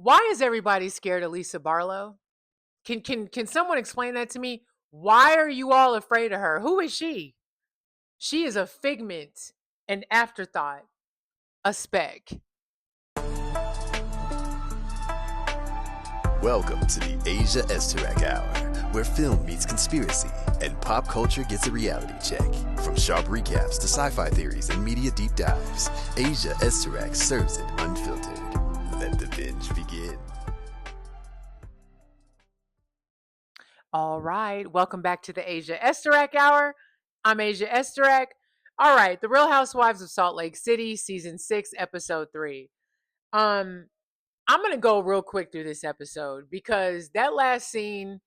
Why is everybody scared of Lisa Barlow? Can someone explain that to me? Why are you all afraid of her? Who is she? She is a figment, an afterthought, a speck. Welcome to the Asia Esterak Hour, where film meets conspiracy and pop culture gets a reality check. From sharp recaps to sci-fi theories and media deep dives, Asia Esterak serves it unfiltered. Let the binge begin. All right, welcome back to the Asia Esterak Hour. I'm Asia Esterak. All right, The Real Housewives of Salt Lake City, Season 6, Episode 3. Um, I'm going to go real quick through this episode because that last scene,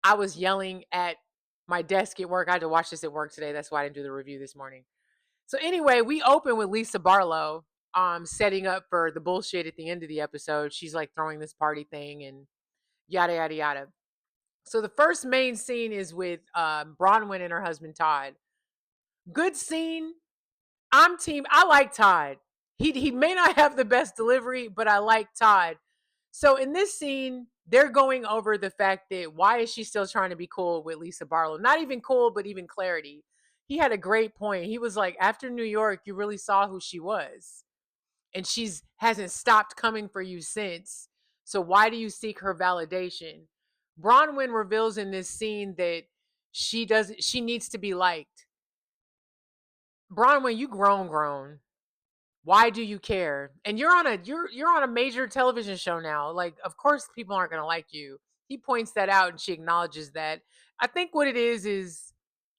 I was yelling at my desk at work. I had to watch this at work today. That's why I didn't do the review this morning. So anyway, we open with Lisa Barlow setting up for the bullshit at the end of the episode. She's like throwing this party thing and yada, yada, yada. So the first main scene is with Bronwyn and her husband Todd. Good scene. I like Todd. He may not have the best delivery, but I like Todd. So in this scene, they're going over the fact that why is she still trying to be cool with Lisa Barlow? Not even cool, but even clarity. He had a great point. He was like, after New York, you really saw who she was. And she's hasn't stopped coming for you since. So why do you seek her validation? Bronwyn reveals in this scene that she needs to be liked. Bronwyn, you grown. Why do you care? And you're on a major television show now. Like, of course people aren't gonna like you. He points that out and she acknowledges that. I think what it is,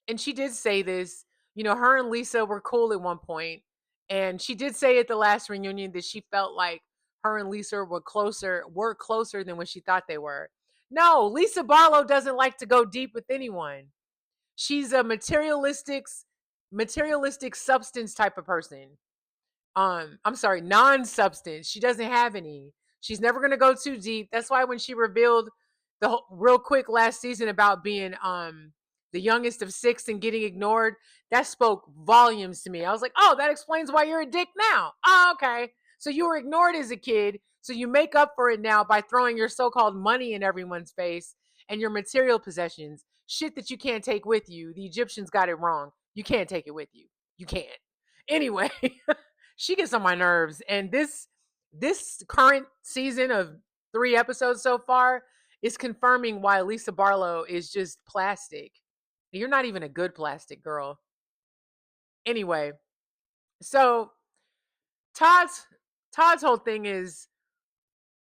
and she did say this, her and Lisa were cool at one point, and she did say at the last reunion that she felt like her and Lisa were closer than what she thought they were. No, Lisa Barlow doesn't like to go deep with anyone. She's a materialistic substance type of person. I'm sorry, non-substance. She doesn't have any. She's never going to go too deep. That's why when she revealed the whole, real quick last season about being the youngest of six and getting ignored, that spoke volumes to me. I was like, oh, that explains why you're a dick now. Oh, okay. So you were ignored as a kid, so you make up for it now by throwing your so-called money in everyone's face and your material possessions, shit that you can't take with you. The Egyptians got it wrong. You can't take it with you. You can't. Anyway, she gets on my nerves, and this current season of 3 episodes so far is confirming why Lisa Barlow is just plastic. You're not even a good plastic, girl. Anyway, so Todd's Todd's whole thing is,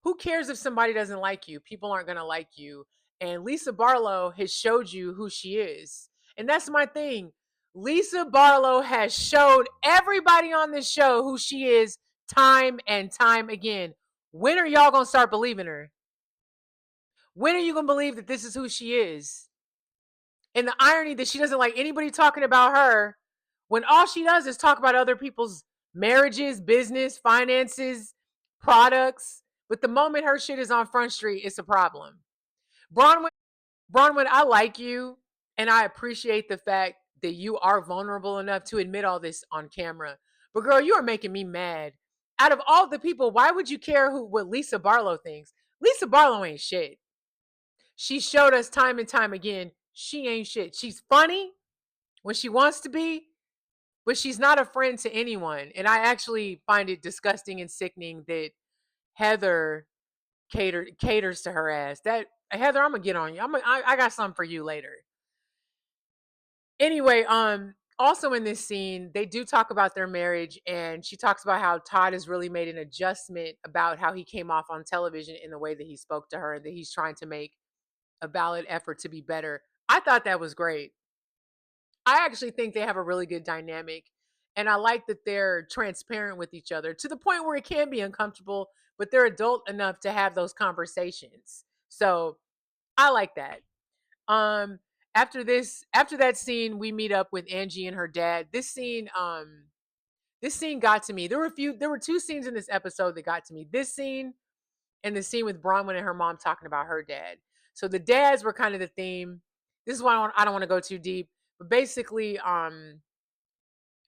who cares if somebody doesn't like you? People aren't going to like you. And Lisa Barlow has showed you who she is. And that's my thing. Lisa Barlow has showed everybody on this show who she is time and time again. When are y'all going to start believing her? When are you going to believe that this is who she is? And the irony that she doesn't like anybody talking about her when all she does is talk about other people's marriages, business, finances, products. But the moment her shit is on Front Street, it's a problem. Bronwyn, Bronwyn, I like you, and I appreciate the fact that you are vulnerable enough to admit all this on camera. But girl, you are making me mad. Out of all the people, why would you care what Lisa Barlow thinks? Lisa Barlow ain't shit. She showed us time and time again she ain't shit. She's funny when she wants to be, but she's not a friend to anyone. And I actually find it disgusting and sickening that Heather caters to her ass. That Heather, I'm gonna get on you. I got something for you later. Anyway, also in this scene, they do talk about their marriage, and she talks about how Todd has really made an adjustment about how he came off on television in the way that he spoke to her, and that he's trying to make a valid effort to be better. I thought that was great. I actually think they have a really good dynamic, and I like that they're transparent with each other to the point where it can be uncomfortable, but they're adult enough to have those conversations. So I like that. Um, after that scene, we meet up with Angie and her dad. This scene got to me. There were 2 scenes in this episode that got to me. This scene and the scene with Bronwyn and her mom talking about her dad. So the dads were kind of the theme. This is why I don't want to go too deep, but basically,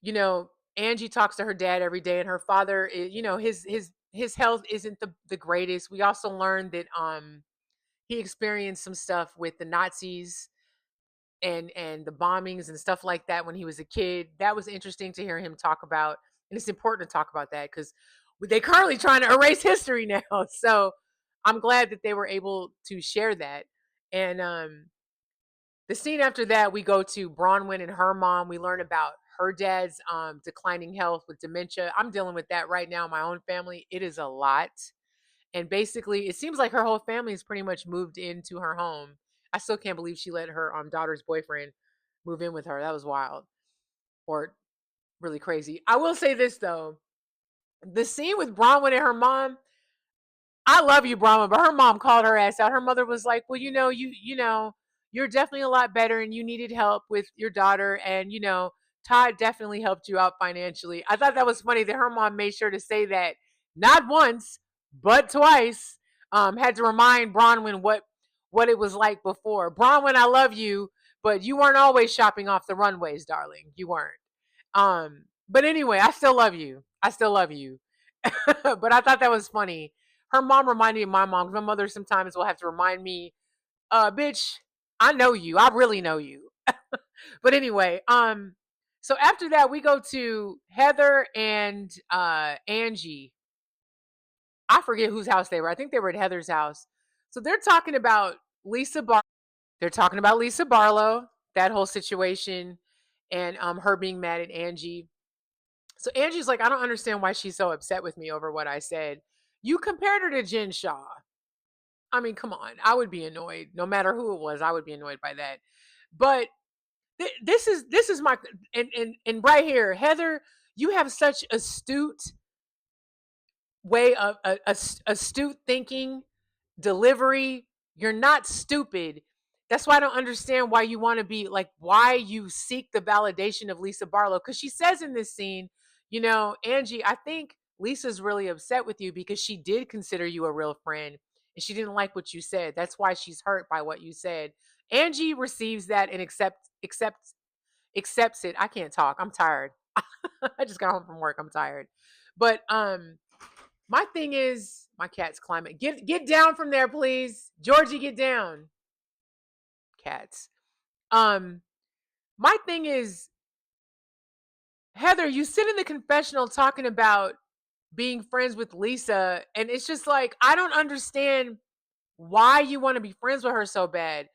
you know, Angie talks to her dad every day, and her father is, his his health isn't the greatest. We also learned that he experienced some stuff with the Nazis and the bombings and stuff like that when he was a kid. That was interesting to hear him talk about, and it's important to talk about that because they're currently trying to erase history now. So I'm glad that they were able to share that. And the scene after that, we go to Bronwyn and her mom. We learn about her dad's declining health with dementia. I'm dealing with that right now in my own family. It is a lot. And basically, it seems like her whole family has pretty much moved into her home. I still can't believe she let her daughter's boyfriend move in with her. That was wild or really crazy. I will say this though. The scene with Bronwyn and her mom, I love you, Brahma, but her mom called her ass out. Her mother was like, "Well, you're definitely a lot better, and you needed help with your daughter, and Todd definitely helped you out financially." I thought that was funny that her mom made sure to say that not once but twice. Had to remind Bronwyn what it was like before. Bronwyn, I love you, but you weren't always shopping off the runways, darling. You weren't. But anyway, I still love you. I still love you. But I thought that was funny. Her mom reminded me of my mom. My mother sometimes will have to remind me, bitch, I know you. I really know you. But anyway, so after that we go to Heather and Angie. I forget whose house they were. I think they were at Heather's house. So they're talking about Lisa Bar they're talking about Lisa Barlow, that whole situation, and her being mad at Angie. So Angie's like, I don't understand why she's so upset with me over what I said. You compared her to Jen Shaw. I mean, come on. I would be annoyed. No matter who it was, I would be annoyed by that. But this is my and right here, Heather, you have such astute way of astute thinking, delivery. You're not stupid. That's why I don't understand why you want to be like, why you seek the validation of Lisa Barlow. Because she says in this scene, Angie, I think Lisa's really upset with you because she did consider you a real friend and she didn't like what you said. That's why she's hurt by what you said. Angie receives that and accepts it. I can't talk. I'm tired. I just got home from work. I'm tired. But my thing is, my cat's climbing. Get down from there, please. Georgie, get down. Cats. Um, my thing is, Heather, you sit in the confessional talking about being friends with Lisa, and it's just like, I don't understand why you want to be friends with her so bad.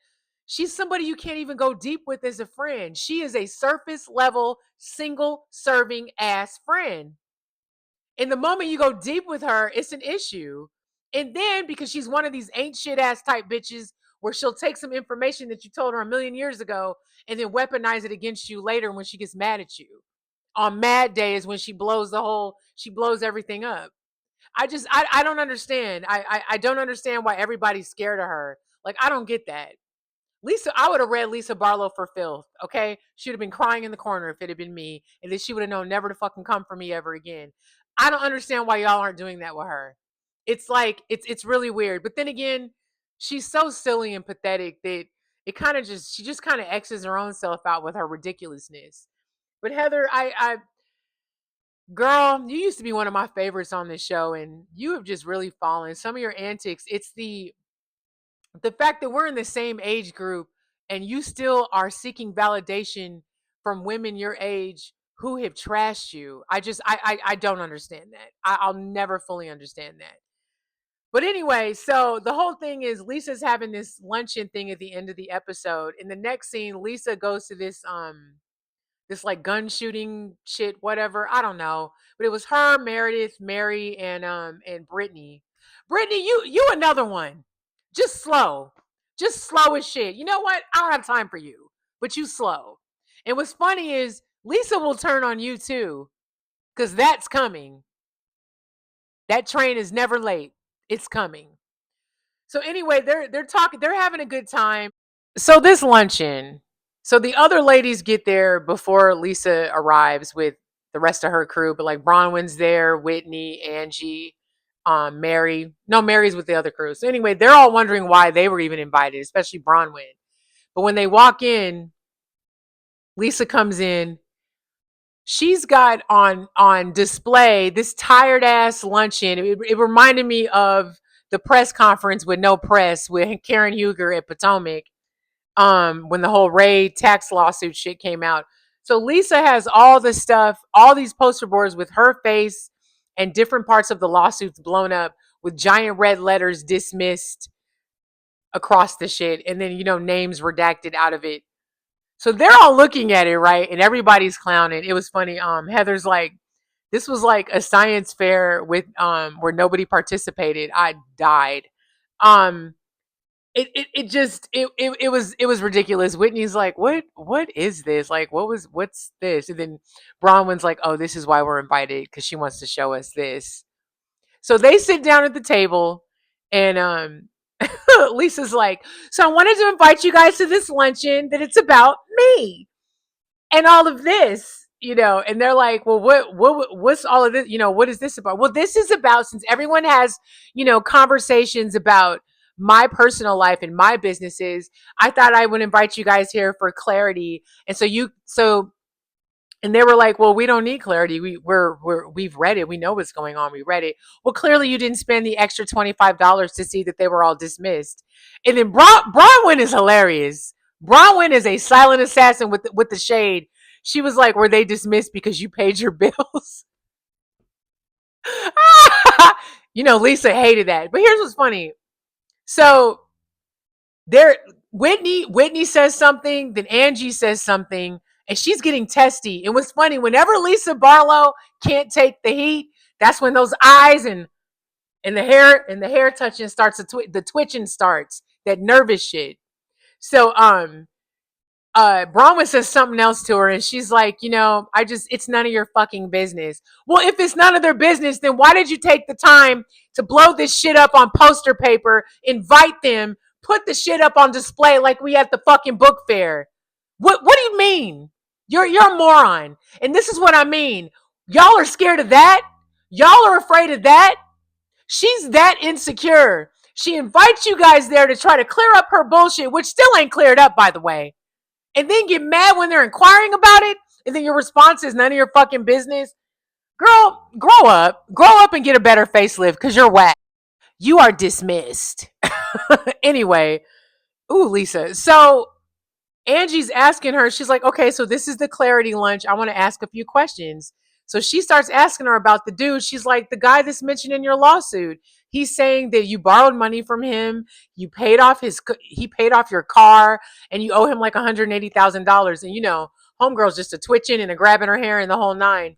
She's somebody you can't even go deep with as a friend. She is a surface level, single serving ass friend. And the moment you go deep with her, it's an issue. And then because she's one of these ain't shit ass type bitches where she'll take some information that you told her a million years ago and then weaponize it against you later when she gets mad at you. On mad days when she blows everything up. I don't understand. I don't understand why everybody's scared of her. Like, I don't get that. Lisa, I would have read Lisa Barlow for filth. Okay, she would have been crying in the corner if it had been me, and then she would have known never to fucking come for me ever again. I don't understand why y'all aren't doing that with her. It's like it's really weird. But then again, she's so silly and pathetic that she just kind of X's her own self out with her ridiculousness. But Heather, I girl, you used to be one of my favorites on this show, and you have just really fallen. Some of your antics, it's the fact that we're in the same age group and you still are seeking validation from women your age who have trashed you. I don't understand that. I'll never fully understand that. But anyway, so the whole thing is Lisa's having this luncheon thing at the end of the episode. In the next scene, Lisa goes to this like gun shooting shit, whatever. I don't know. But it was her, Meredith, Mary, and Brittany. Brittany, you another one. Just slow. Just slow as shit. You know what? I don't have time for you. But you slow. And what's funny is Lisa will turn on you too. Cause that's coming. That train is never late. It's coming. So anyway, they're talking, they're having a good time. So this luncheon, so the other ladies get there before Lisa arrives with the rest of her crew, but like Bronwyn's there, Whitney, Angie, Mary. No, Mary's with the other crew. So anyway, they're all wondering why they were even invited, especially Bronwyn. But when they walk in, Lisa comes in she's got on display this tired ass luncheon. It reminded me of the press conference with no press with Karen Huger at Potomac, when the whole Ray tax lawsuit shit came out. So Lisa has all this stuff, all these poster boards with her face and different parts of the lawsuits blown up with giant red letters dismissed across the shit, and then names redacted out of it. So they're all looking at it, right? And everybody's clowning. It was funny. Heather's like, this was like a science fair with where nobody participated. I died. Um it was ridiculous. Whitney's like, what is this? Like, what's this? And then Bronwyn's like, oh, this is why we're invited, because she wants to show us this. So they sit down at the table, and Lisa's like, so I wanted to invite you guys to this luncheon that it's about me and all of this, and they're like, well, what's all of this? What is this about? Well, this is about, since everyone has, conversations about my personal life and my businesses, I thought I would invite you guys here for clarity. And and they were like, well, we don't need clarity. We've read it. We know what's going on. We read it. Well, clearly you didn't spend the extra $25 to see that they were all dismissed. And then Bronwyn is hilarious. Bronwyn is a silent assassin with the shade. She was like, were they dismissed because you paid your bills? Lisa hated that. But here's what's funny. So there, Whitney says something, then Angie says something, and she's getting testy. And what's funny, whenever Lisa Barlow can't take the heat, that's when those eyes and the hair touching starts, the twitching starts, that nervous shit. So Bronwyn says something else to her, and she's like, it's none of your fucking business. Well, if it's none of their business, then why did you take the time to blow this shit up on poster paper, invite them, put the shit up on display like we at the fucking book fair? What do you mean? You're a moron. And this is what I mean. Y'all are scared of that? Y'all are afraid of that? She's that insecure. She invites you guys there to try to clear up her bullshit, which still ain't cleared up, by the way, and then get mad when they're inquiring about it, and then your response is none of your fucking business. Girl, grow up and get a better facelift, because you're whack. You are dismissed. Anyway, ooh, Lisa. So Angie's asking her, she's like, okay, so this is the clarity lunch. I want to ask a few questions. So she starts asking her about the dude. She's like, the guy that's mentioned in your lawsuit. He's saying that you borrowed money from him. He paid off your car, and you owe him like $180,000. And homegirl's just a twitching and a grabbing her hair and the whole nine.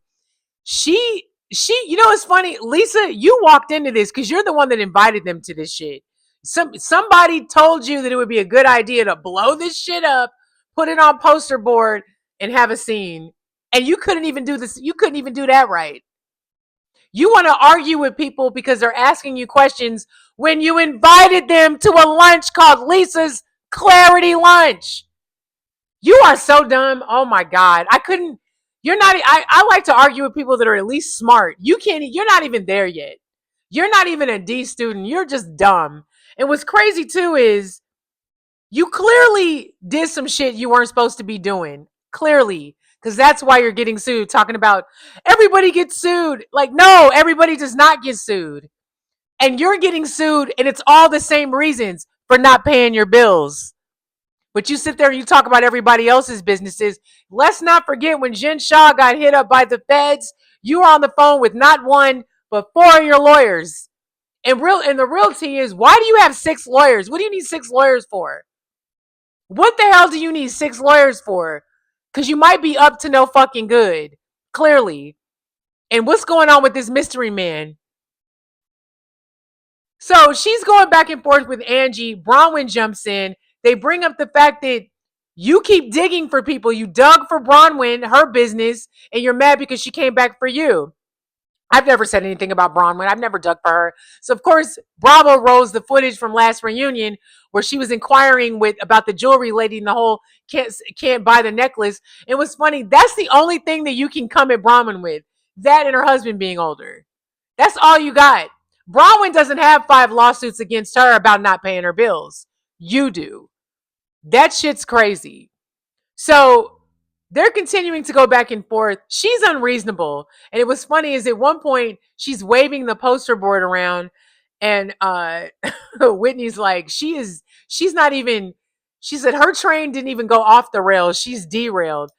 She, it's funny, Lisa, you walked into this because you're the one that invited them to this shit. Somebody told you that it would be a good idea to blow this shit up, put it on poster board, and have a scene. And you couldn't even do this. You couldn't even do that right. You want to argue with people because they're asking you questions when you invited them to a lunch called Lisa's Clarity Lunch. You are so dumb. Oh my God. I couldn't. You're not. I like to argue with people that are at least smart. You're not even there yet. You're not even a D student. You're just dumb. And what's crazy too is you clearly did some shit you weren't supposed to be doing. Clearly. Because that's why you're getting sued. Talking about everybody gets sued. Like, no, everybody does not get sued. And you're getting sued, and it's all the same reasons for not paying your bills. But you sit there and you talk about everybody else's businesses. Let's not forget when Jen Shaw got hit up by the feds, you were on the phone with not one, but 4 of your lawyers. And the real tea is, why do you have 6 lawyers? What do you need 6 lawyers for? What the hell do you need 6 lawyers for? Because you might be up to no fucking good, clearly. And what's going on with this mystery man? So she's going back and forth with Angie. Bronwyn jumps in. They bring up the fact that you keep digging for people. You dug for Bronwyn, her business, and you're mad because she came back for you. I've never said anything about Bronwyn. I've never dug for her. So, of course, Bravo rolls the footage from last reunion where she was inquiring about the jewelry lady and the whole can't buy the necklace. It was funny. That's the only thing that you can come at Bronwyn with. That and her husband being older. That's all you got. Bronwyn doesn't have 5 lawsuits against her about not paying her bills. You do. That shit's crazy. So They're continuing to go back and forth. She's unreasonable. And it was funny is at one point she's waving the poster board around and Whitney's like, she's not even, she said her train didn't even go off the rails. She's derailed.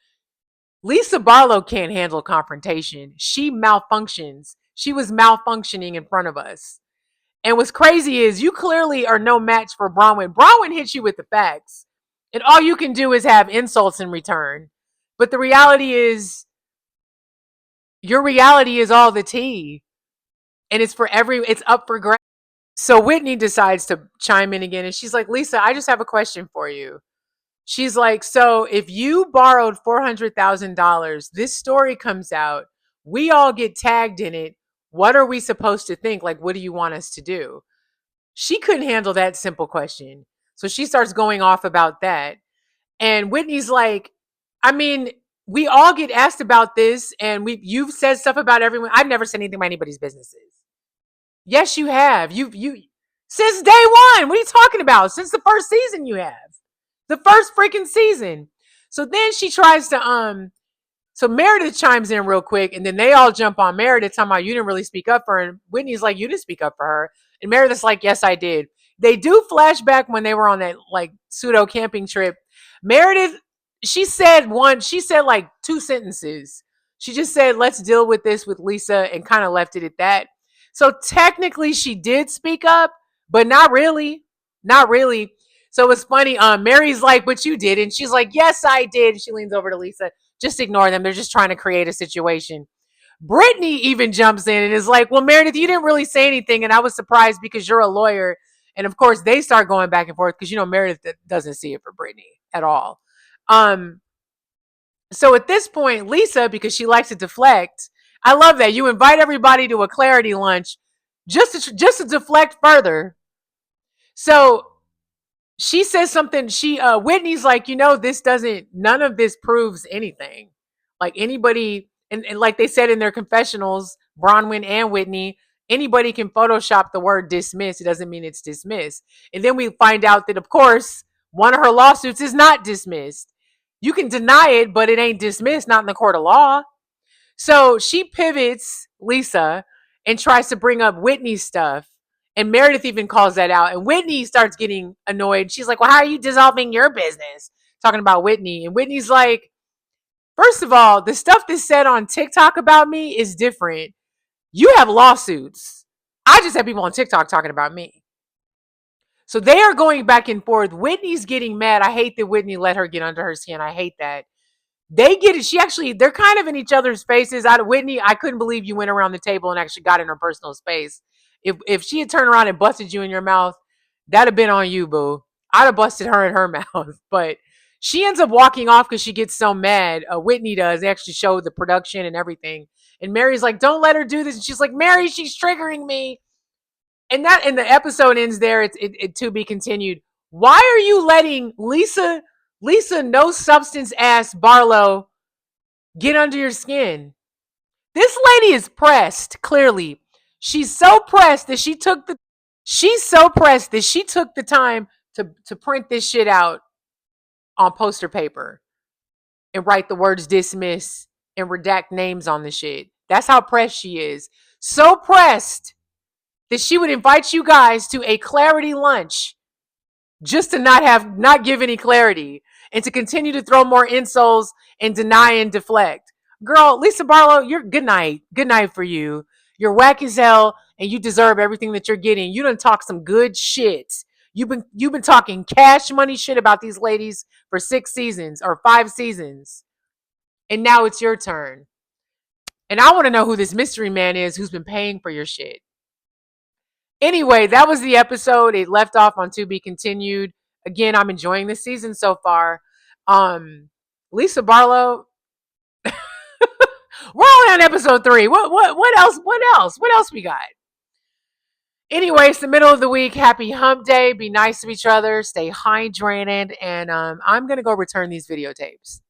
Lisa Barlow can't handle confrontation. She malfunctions. She was malfunctioning in front of us. And what's crazy is you clearly are no match for Bronwyn. Bronwyn hits you with the facts. And all you can do is have insults in return. But the reality is, your reality is all the tea. And it's up for grabs. So Whitney decides to chime in again. And she's like, Lisa, I just have a question for you. She's like, so if you borrowed $400,000, this story comes out, we all get tagged in it. What are we supposed to think? Like, what do you want us to do? She couldn't handle that simple question. So she starts going off about that. And Whitney's like, I mean, we all get asked about this, and you've said stuff about everyone. I've never said anything about anybody's businesses. Yes, you have. You since day one. What are you talking about? Since the first season you have. The first freaking season. So then she tries to so Meredith chimes in real quick, and then they all jump on Meredith talking about you didn't really speak up for her. And Whitney's like, you didn't speak up for her. And Meredith's like, yes, I did. They do flashback when they were on that like pseudo camping trip. Meredith, she said like two sentences. She just said, let's deal with this with Lisa, and kind of left it at that. So technically she did speak up, but not really. Not really. So it's funny. Mary's like, but you did. And she's like, yes, I did. And she leans over to Lisa. Just ignore them. They're just trying to create a situation. Brittany even jumps in and is like, well, Meredith, you didn't really say anything. And I was surprised because you're a lawyer. And of course, they start going back and forth because, Meredith doesn't see it for Brittany at all. So at this point, Lisa, because she likes to deflect, I love that. You invite everybody to a clarity lunch just to deflect further. So she says something. Whitney's like, none of this proves anything. Like anybody, and like they said in their confessionals, Bronwyn and Whitney, anybody can Photoshop the word dismiss. It doesn't mean it's dismissed. And then we find out that, of course, one of her lawsuits is not dismissed. You can deny it, but it ain't dismissed, not in the court of law. So she pivots, Lisa, and tries to bring up Whitney's stuff. And Meredith even calls that out. And Whitney starts getting annoyed. She's like, well, how are you dissolving your business? Talking about Whitney. And Whitney's like, first of all, the stuff that's said on TikTok about me is different. You have lawsuits. I just have people on TikTok talking about me. So they are going back and forth. Whitney's getting mad. I hate that Whitney let her get under her skin. I hate that. They get it. They're kind of in each other's faces. Whitney, I couldn't believe you went around the table and actually got in her personal space. If she had turned around and busted you in your mouth, that'd have been on you, boo. I'd have busted her in her mouth. But she ends up walking off because she gets so mad. Whitney does. They actually show the production and everything. And Mary's like, don't let her do this. And she's like, Mary, she's triggering me. And the episode ends there. It to be continued. Why are you letting Lisa no substance ass Barlow get under your skin? This lady is pressed, clearly. She's so pressed that she took the time to print this shit out on poster paper and write the words dismiss and redact names on the shit. That's how pressed she is. So pressed that she would invite you guys to a clarity lunch just to not give any clarity and to continue to throw more insults and deny and deflect. Girl, Lisa Barlow, you're good night. Good night for you. You're whack as hell and you deserve everything that you're getting. You done talk some good shit. You've been talking cash money shit about these ladies for 6 seasons or 5 seasons. And now it's your turn. And I want to know who this mystery man is who's been paying for your shit. Anyway, that was the episode. It left off on To Be Continued. Again, I'm enjoying this season so far. Lisa Barlow. We're only on episode 3. What else? What else we got? Anyway, it's the middle of the week. Happy hump day. Be nice to each other. Stay hydrated. And I'm going to go return these videotapes.